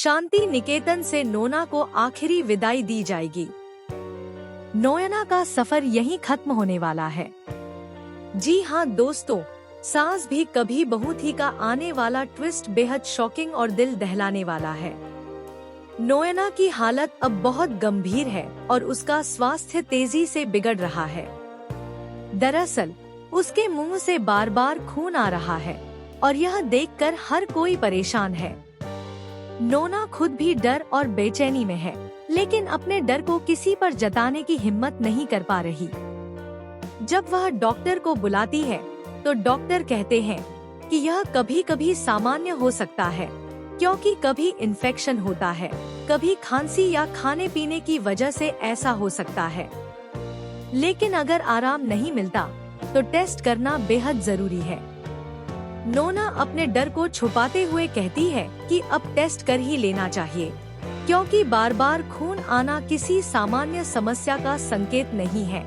शांति निकेतन से नोना को आखिरी विदाई दी जाएगी। नोयना का सफर यहीं खत्म होने वाला है। जी हाँ दोस्तों, सास भी कभी बहू थी का आने वाला ट्विस्ट बेहद शॉकिंग और दिल दहलाने वाला है। नोयना की हालत अब बहुत गंभीर है और उसका स्वास्थ्य तेजी से बिगड़ रहा है। दरअसल उसके मुंह से बार बार खून आ रहा है और यह देखकर हर कोई परेशान है। नोना खुद भी डर और बेचैनी में है, लेकिन अपने डर को किसी पर जताने की हिम्मत नहीं कर पा रही। जब वह डॉक्टर को बुलाती है तो डॉक्टर कहते हैं कि यह कभी कभी सामान्य हो सकता है, क्योंकि कभी इन्फेक्शन होता है, कभी खांसी या खाने पीने की वजह से ऐसा हो सकता है। लेकिन अगर आराम नहीं मिलता तो टेस्ट करना बेहद जरूरी है। नोना अपने डर को छुपाते हुए कहती है कि अब टेस्ट कर ही लेना चाहिए, क्योंकि बार बार खून आना किसी सामान्य समस्या का संकेत नहीं है।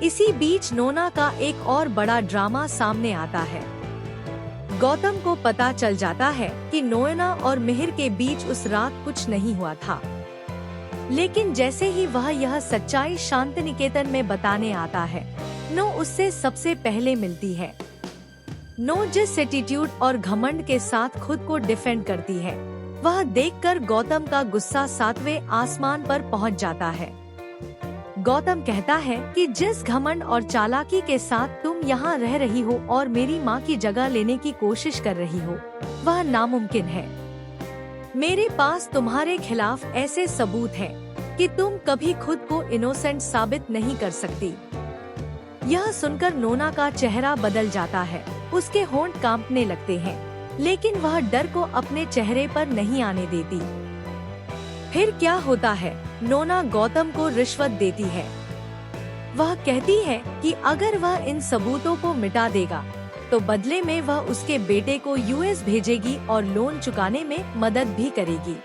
इसी बीच नोना का एक और बड़ा ड्रामा सामने आता है। गौतम को पता चल जाता है कि नोयना और मिहिर के बीच उस रात कुछ नहीं हुआ था। लेकिन जैसे ही वह यह सच्चाई शांति निकेतन में बताने आता है, नो उससे सबसे पहले मिलती है। नो जिस एटीट्यूड और घमंड के साथ खुद को डिफेंड करती है, वह देखकर गौतम का गुस्सा 7वें आसमान पर पहुंच जाता है। गौतम कहता है कि जिस घमंड और चालाकी के साथ तुम यहाँ रह रही हो और मेरी माँ की जगह लेने की कोशिश कर रही हो, वह नामुमकिन है। मेरे पास तुम्हारे खिलाफ ऐसे सबूत हैं कि तुम कभी खुद को इनोसेंट साबित नहीं कर सकती। यह सुनकर नोना का चेहरा बदल जाता है, उसके होंठ कांपने लगते हैं, लेकिन वह डर को अपने चेहरे पर नहीं आने देती। फिर क्या होता है, नोना गौतम को रिश्वत देती है। वह कहती है कि अगर वह इन सबूतों को मिटा देगा तो बदले में वह उसके बेटे को यूएस भेजेगी और लोन चुकाने में मदद भी करेगी।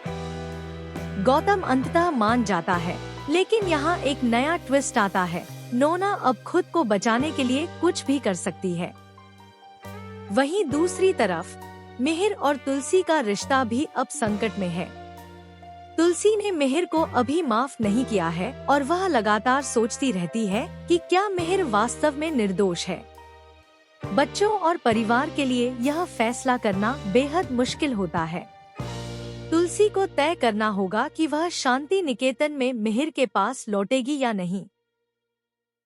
गौतम अंततः मान जाता है, लेकिन यहाँ एक नया ट्विस्ट आता है। नोना अब खुद को बचाने के लिए कुछ भी कर सकती है। वहीं दूसरी तरफ मिहिर और तुलसी का रिश्ता भी अब संकट में है। तुलसी ने मिहिर को अभी माफ नहीं किया है और वह लगातार सोचती रहती है कि क्या मिहिर वास्तव में निर्दोष है। बच्चों और परिवार के लिए यह फैसला करना बेहद मुश्किल होता है। तुलसी को तय करना होगा कि वह शांति निकेतन में मिहिर के पास लौटेगी या नहीं।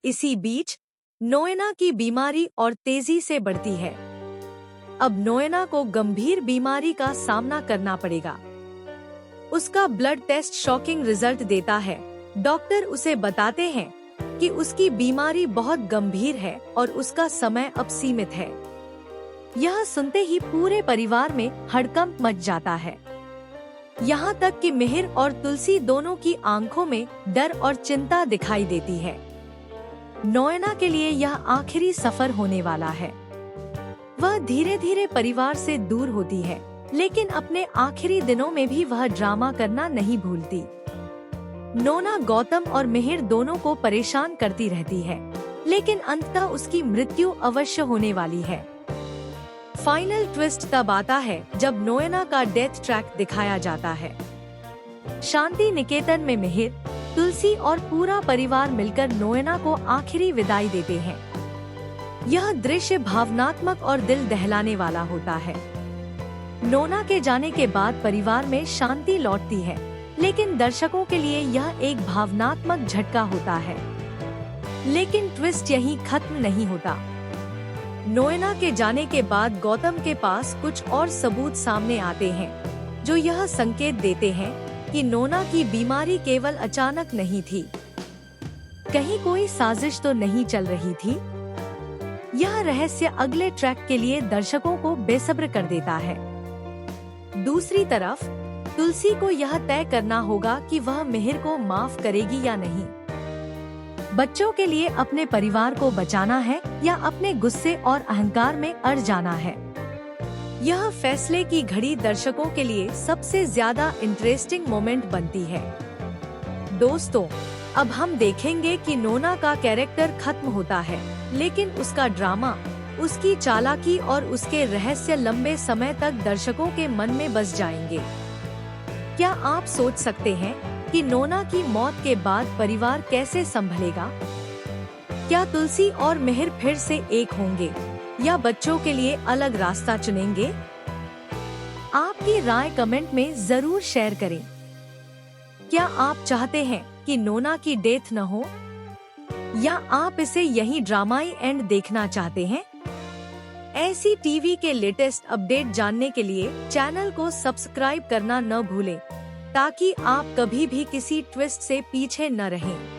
इसी बीच नोयना की बीमारी और तेजी से बढ़ती है। अब नोयना को गंभीर बीमारी का सामना करना पड़ेगा। उसका ब्लड टेस्ट शॉकिंग रिजल्ट देता है। डॉक्टर उसे बताते हैं कि उसकी बीमारी बहुत गंभीर है और उसका समय अब सीमित है। यह सुनते ही पूरे परिवार में हड़कंप मच जाता है। यहाँ तक कि मिहिर और तुलसी दोनों की आंखों में डर और चिंता दिखाई देती है। नोयना के लिए यह आखिरी सफर होने वाला है। वह धीरे धीरे परिवार से दूर होती है, लेकिन अपने आखिरी दिनों में भी वह ड्रामा करना नहीं भूलती। नोना गौतम और मिहिर दोनों को परेशान करती रहती है, लेकिन अंततः उसकी मृत्यु अवश्य होने वाली है। फाइनल ट्विस्ट तब आता है जब नोयना का डेथ ट्रैक दिखाया जाता है। शांति निकेतन में मिहिर, तुलसी और पूरा परिवार मिलकर नोयना को आखिरी विदाई देते हैं। यह दृश्य भावनात्मक और दिल दहलाने वाला होता है। नोना के जाने के बाद परिवार में शांति लौटती है, लेकिन दर्शकों के लिए यह एक भावनात्मक झटका होता है। लेकिन ट्विस्ट यहीं खत्म नहीं होता। नोयना के जाने के बाद गौतम के पास कुछ और सबूत सामने आते हैं, जो यह संकेत देते हैं कि नोना की बीमारी केवल अचानक नहीं थी। कहीं कोई साजिश तो नहीं चल रही थी। यह रहस्य अगले ट्रैक के लिए दर्शकों को बेसब्र कर देता है। दूसरी तरफ तुलसी को यह तय करना होगा कि वह मिहिर को माफ करेगी या नहीं। बच्चों के लिए अपने परिवार को बचाना है या अपने गुस्से और अहंकार में अड़ जाना है। यह फैसले की घड़ी दर्शकों के लिए सबसे ज्यादा इंटरेस्टिंग मोमेंट बनती है। दोस्तों, अब हम देखेंगे कि नोना का कैरेक्टर खत्म होता है, लेकिन उसका ड्रामा, उसकी चालाकी और उसके रहस्य लंबे समय तक दर्शकों के मन में बस जाएंगे। क्या आप सोच सकते हैं कि नोना की मौत के बाद परिवार कैसे संभलेगा? क्या तुलसी और मिहिर फिर से एक होंगे या बच्चों के लिए अलग रास्ता चुनेंगे? आपकी राय कमेंट में जरूर शेयर करें। क्या आप चाहते हैं कि नोना की डेथ न हो, या आप इसे यही ड्रामाई एंड देखना चाहते हैं? ऐसी टीवी के लेटेस्ट अपडेट जानने के लिए चैनल को सब्सक्राइब करना न भूलें, ताकि आप कभी भी किसी ट्विस्ट से पीछे न रहें।